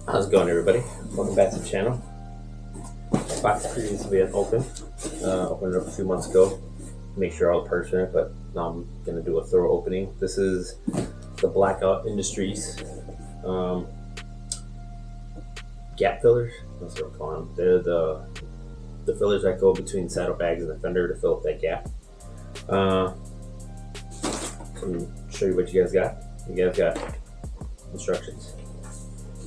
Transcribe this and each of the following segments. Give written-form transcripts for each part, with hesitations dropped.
How's it going, everybody? Welcome back to the channel. Box previously had opened it up a few months ago. Make sure all the parts are in it, but now I'm gonna do a thorough opening. This is the Blackout Industries gap fillers. That's what I'm calling them. They're the fillers that go between saddlebags and the fender to fill up that gap. So I'm gonna show you what you guys got. You guys got instructions.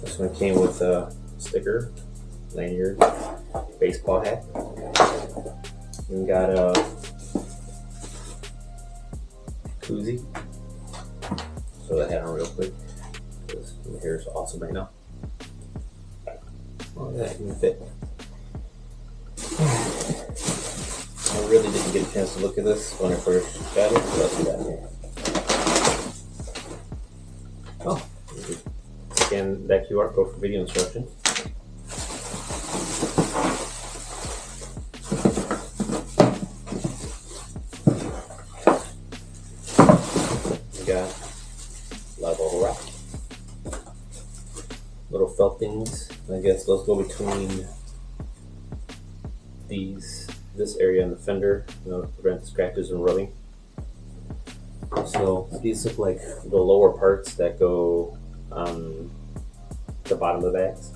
This one came with a sticker, lanyard, baseball hat. We got a koozie. Throw that hat on real quick. This hair is awesome right now. Oh, that can fit. I really didn't get a chance to look at this when I first got it, so let's do that here. Oh, scan that QR code for video instructions. We got level rack. Little felt things. I guess those go between this area and the fender, to prevent scratches and rubbing. So these look like the lower parts that go on the bottom of the bags.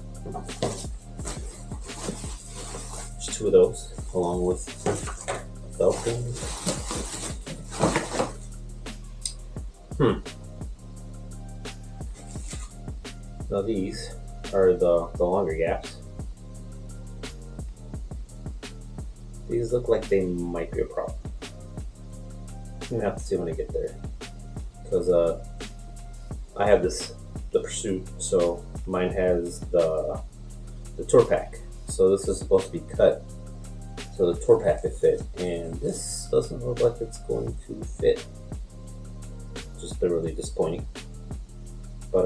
There's two of those, along with felt things. Now these are the longer gaps. These look like they might be a problem. I'm gonna have to see when I get there, because I have the Pursuit, so mine has the tour pack. So this is supposed to be cut so the tour pack could fit, and this doesn't look like it's going to fit. Just thoroughly disappointing. But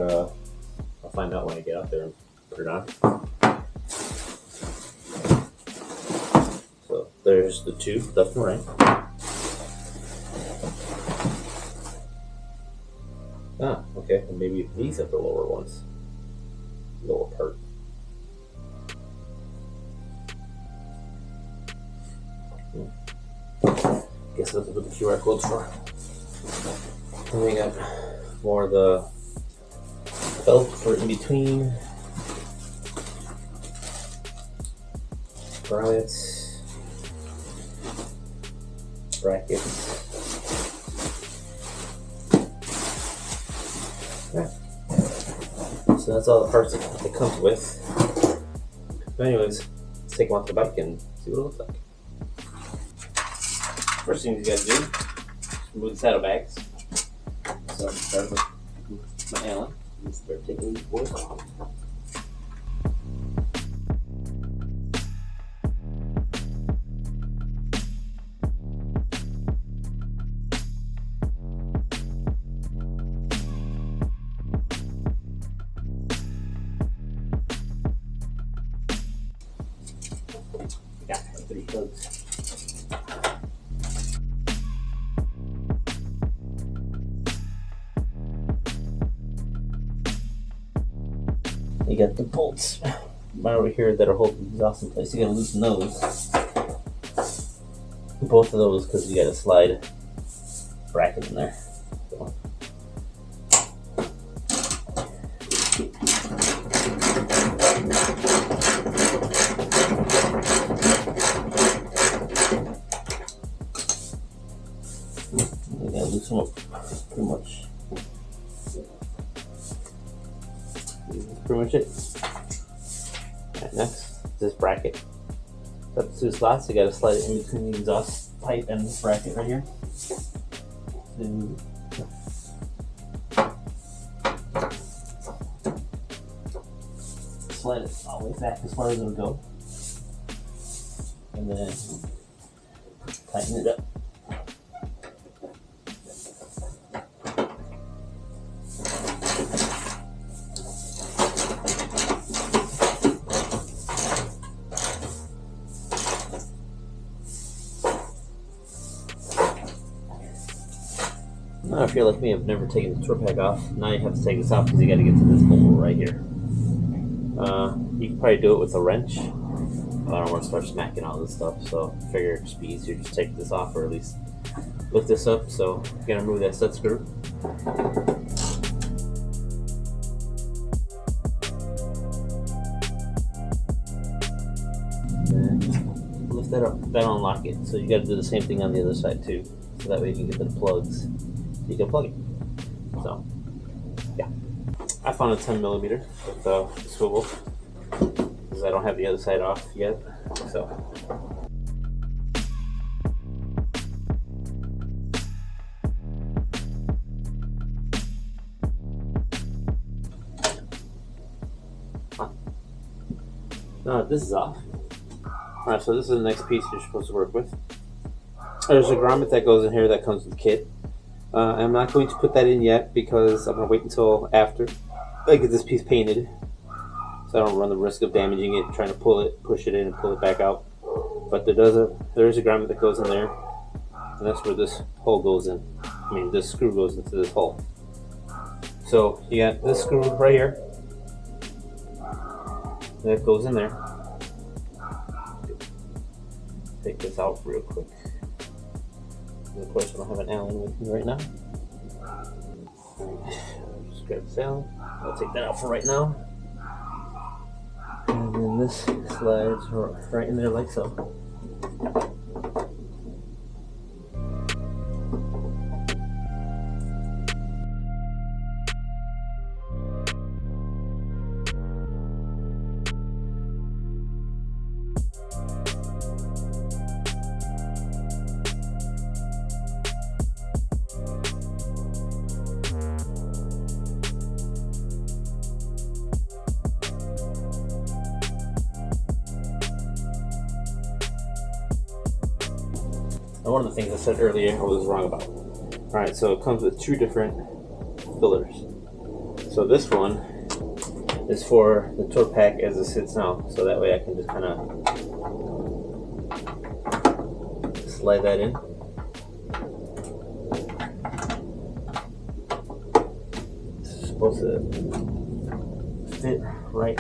I'll find out when I get out there and put it on. So there's the two left and right. Ah, okay, and maybe these are the lower ones. Lower part. Guess that's what the QR code's for. And we got more of the felt for in between. Grommets. Brackets. Yeah. So that's all the parts that it comes with. But anyways, let's take them off the bike and see what it looks like. First thing you gotta do, remove the saddlebags. So I'm gonna start with my Allen and start taking these boys off. Got 3 plugs. You got the bolts right over here that are holding the exhaust in place. You gotta loosen those. Both of those, because you got a slide bracket in there. So. You gotta loosen them up pretty much. Pretty much it. Right, next, this bracket. Got 2 slots. You got to slide it in between the exhaust pipe and this bracket right here. So, slide it all the way back as far as it'll go, and then tighten it up. Now if you're like me, I've never taken the tour pack off. Now you have to take this off because you got to get to this hole right here. So You can probably do it with a wrench. I don't want to start smacking all this stuff, so I figure it'd just be easier to just take this off, or at least lift this up. So I'm gonna remove that set screw. And lift that up, that'll unlock it. So you gotta do the same thing on the other side too. So that way you can get to the plugs. You can plug it. So yeah. I found a 10mm with a swivel, because I don't have the other side off yet. So now this is off. Alright, so this is the next piece you're supposed to work with. There's a grommet that goes in here that comes with the kit. I'm not going to put that in yet because I'm going to wait until after I get this piece painted, so I don't run the risk of damaging it trying to push it in and pull it back out. But there is a grommet that goes in there, and that's where this hole goes in. I mean, this screw goes into this hole. So you got this screw right here that goes in there. Take this out real quick. And of course, I don't have an Allen with me right now. Just grab this Allen. I'll take that out for right now. And then this slides right in there like so. And one of the things I said earlier I was wrong about. Alright, so it comes with two different fillers. So this one is for the tour pack as it sits now. So that way I can just kind of slide that in. It's supposed to fit right.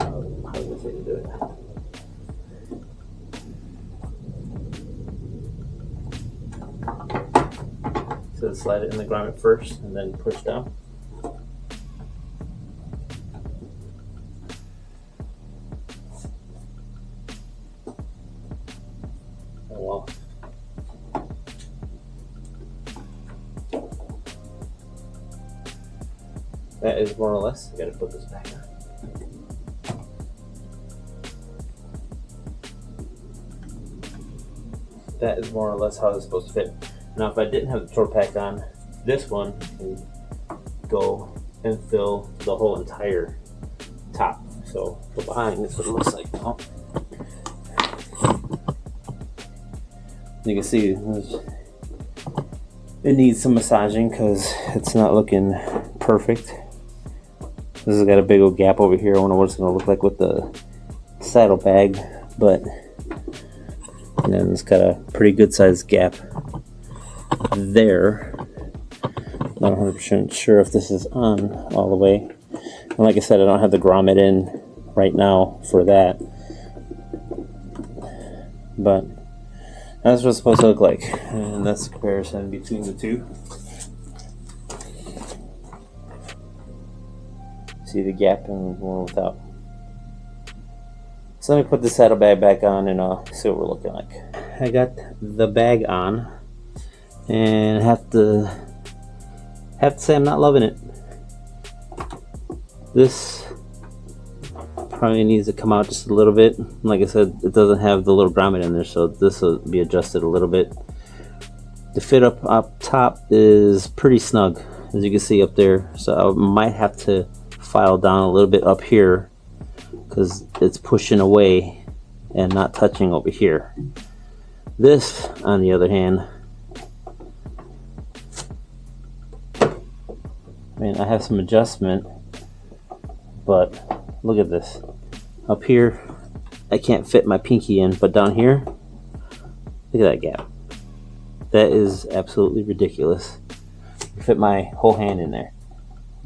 How does it do it? So slide it in the grommet first and then push down. Oh wow. That is more or less. I gotta put this back on. That is more or less how it's supposed to fit. Now, if I didn't have the tour pack on, this one can go and fill the whole entire top. So from behind, this is what it looks like now. You can see it needs some massaging because it's not looking perfect. This has got a big old gap over here. I wonder what it's going to look like with the saddlebag, but then it's got a pretty good sized gap there. Not 100% sure if this is on all the way. And like I said, I don't have the grommet in right now for that. But that's what it's supposed to look like. And that's the comparison between the two. See the gap and one without. So let me put the saddlebag back on and see what we're looking like. I got the bag on. And have to say I'm not loving it. This probably needs to come out just a little bit. Like I said, it doesn't have the little grommet in there, so this will be adjusted a little bit. The fit up top is pretty snug, as you can see up there. So I might have to file down a little bit up here because it's pushing away and not touching over here. This, on the other hand, I mean, I have some adjustment, but look at this. Up here, I can't fit my pinky in, but down here, look at that gap. That is absolutely ridiculous. I fit my whole hand in there,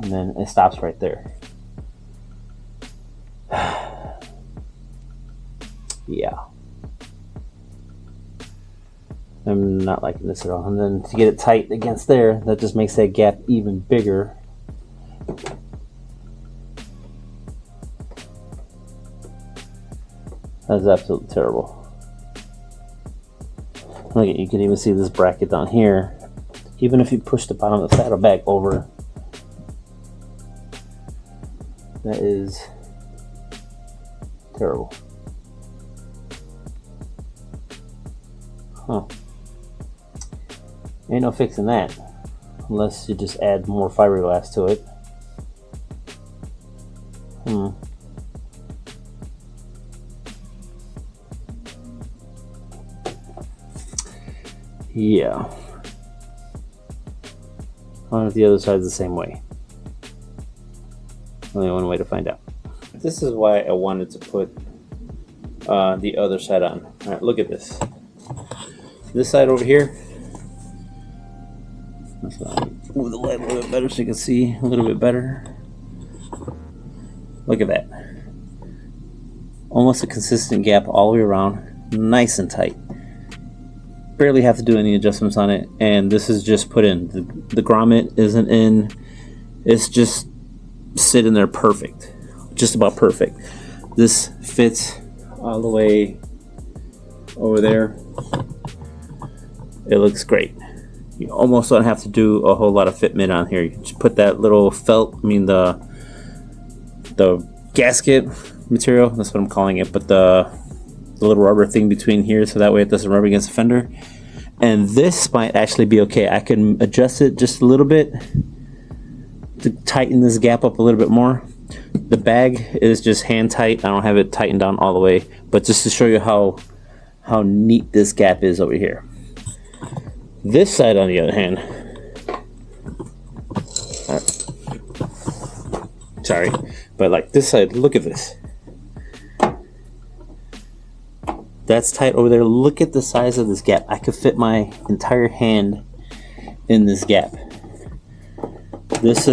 and then it stops right there. not liking this at all. And then to get it tight against there, that just makes that gap even bigger. That's absolutely terrible. Look at, you can even see this bracket down here. Even if you push the bottom of the saddlebag over, that is terrible. Huh. Ain't no fixing that unless you just add more fiberglass to it. Yeah. I wonder if the other side's the same way. Only one way to find out. This is why I wanted to put the other side on. Alright, look at this. This side over here. Let's move the light a little bit better so you can see a little bit better. Look at that. Almost a consistent gap all the way around. Nice and tight. Barely have to do any adjustments on it, and this is just put in. The grommet isn't in. It's just sitting there perfect. Just about perfect. This fits all the way over there. It looks great. You almost don't have to do a whole lot of fitment on here. You just put that little felt, the gasket material, that's what I'm calling it, but the little rubber thing between here, so that way it doesn't rub against the fender. And this might actually be okay. I can adjust it just a little bit to tighten this gap up a little bit more. The bag is just hand tight. I don't have it tightened down all the way, but just to show you how neat this gap is over here. This side, on the other hand, sorry, but like this side, look at this. That's tight over there. Look at the size of this gap. I could fit my entire hand in this gap. This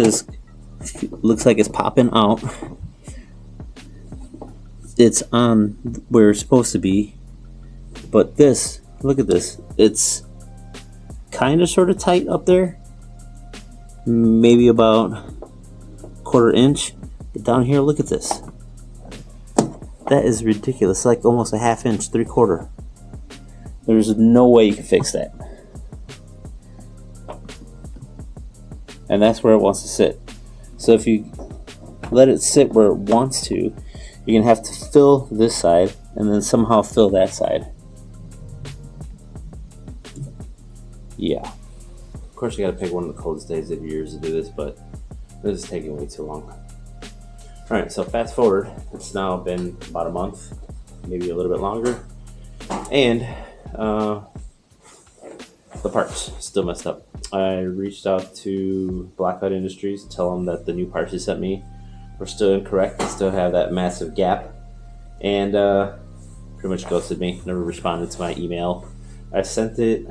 looks like it's popping out. It's on where it's supposed to be, but this, look at this. It's kind of sort of tight up there, maybe about 1/4 inch, but down here, look at this. That is ridiculous. Like almost a 1/2 inch, 3/4. There's no way you can fix that. And that's where it wants to sit. So if you let it sit where it wants to, you're gonna have to fill this side and then somehow fill that side. Yeah. Of course you gotta pick one of the coldest days of years to do this, but this is taking way too long. Alright, so fast forward, it's now been about a month, maybe a little bit longer, and the parts still messed up. I reached out to Blackout Industries to tell them that the new parts they sent me were still incorrect. They still have that massive gap, and pretty much ghosted me, never responded to my email. I sent it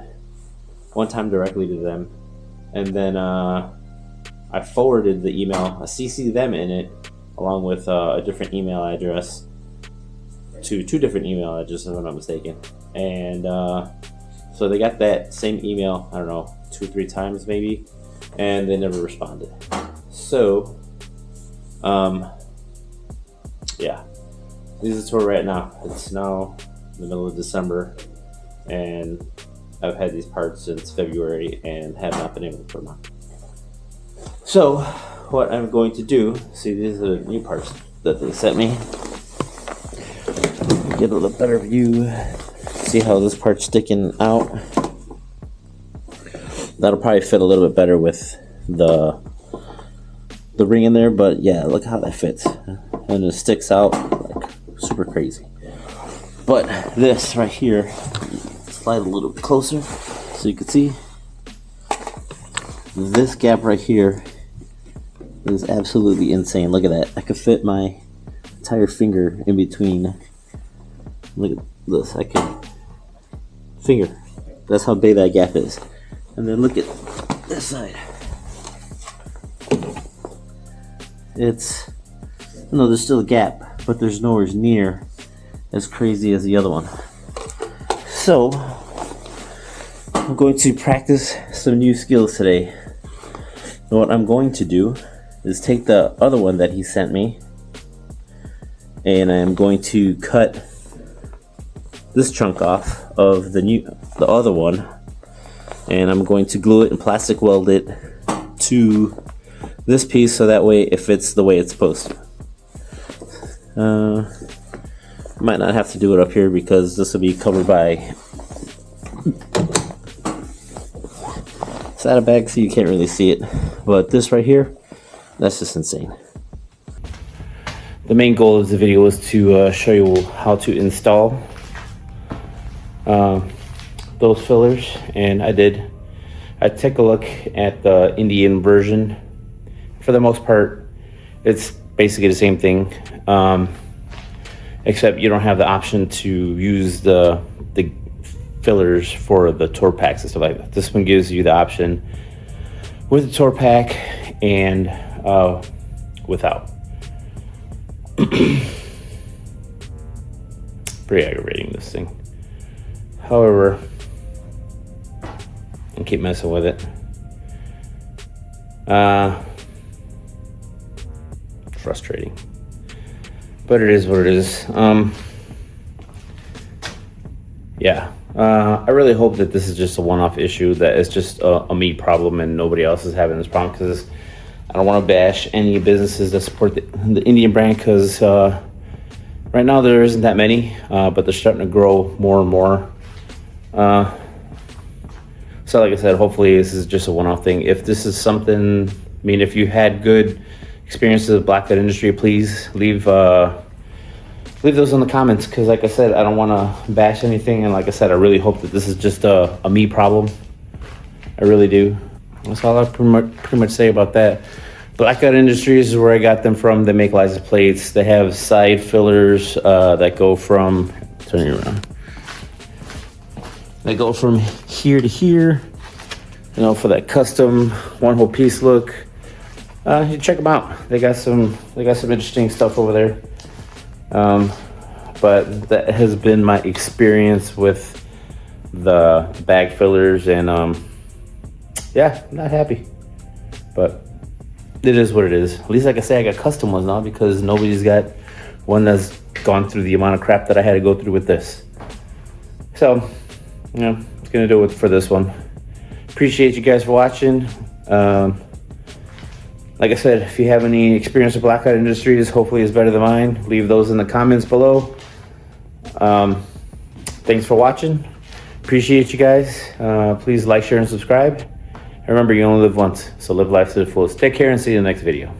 one time directly to them, and then I forwarded the email, I CC'd them in it, along with a different email address to 2 different email addresses, if I'm not mistaken. And so they got that same email, I don't know, 2 or 3 times maybe, and they never responded. So, yeah, this is where we're at now. It's now the middle of December, and I've had these parts since February and have not been able to put them on. So, what I'm going to do, see, these are the new parts that they sent me. Get a little better view. See how this part's sticking out. That'll probably fit a little bit better with the ring in there, but yeah, look how that fits. And it sticks out like super crazy. But this right here, slide a little bit closer so you can see. This gap right here is absolutely insane. Look at that. I could fit my entire finger in between. Look at this. I can finger. That's how big that gap is. And then look at this side. It's, no, there's still a gap, but there's nowhere near as crazy as the other one. So I'm going to practice some new skills today. And what I'm going to do is take the other one that he sent me, and I'm going to cut this chunk off of the other one, and I'm going to glue it and plastic weld it to this piece so that way it fits the way it's supposed to. Might not have to do it up here because this will be covered by saddlebags, so you can't really see it. But this right here, that's just insane. The main goal of the video is to show you how to install those fillers, and I took a look at the Indian version. For the most part, it's basically the same thing, except you don't have the option to use the fillers for the tour packs and stuff like that. This one gives you the option with the tour pack and without. Pretty aggravating, this thing. However, I keep messing with it. Frustrating, but it is what it is. Yeah, I really hope that this is just a one-off issue, that it's just a me problem and nobody else is having this problem, because I don't want to bash any businesses that support the Indian brand, because right now there isn't that many, but they're starting to grow more and more. So like I said, hopefully this is just a one-off thing. If this is something, I mean, if you had good experiences with Blackout Industry, please leave those in the comments, because like I said, I don't want to bash anything, and like I said, I really hope that this is just a me problem. I really do. That's all I pretty much say about that. Blackout Industries is where I got them from. They make license plates. They have side fillers that go from, turn it around. They go from here to here, you know, for that custom one whole piece look. You check them out. They got some interesting stuff over there. But that has been my experience with the bag fillers, and yeah, I'm not happy, but it is what it is. At least, like I say, I got custom ones now, because nobody's got one that's gone through the amount of crap that I had to go through with this. So, you know, it's gonna do it for this one. Appreciate you guys for watching. Like I said, if you have any experience with Blackout Industries, hopefully it's better than mine, leave those in the comments below. Thanks for watching. Appreciate you guys. Please like, share, and subscribe. And remember, you only live once, so live life to the fullest. Take care and see you in the next video.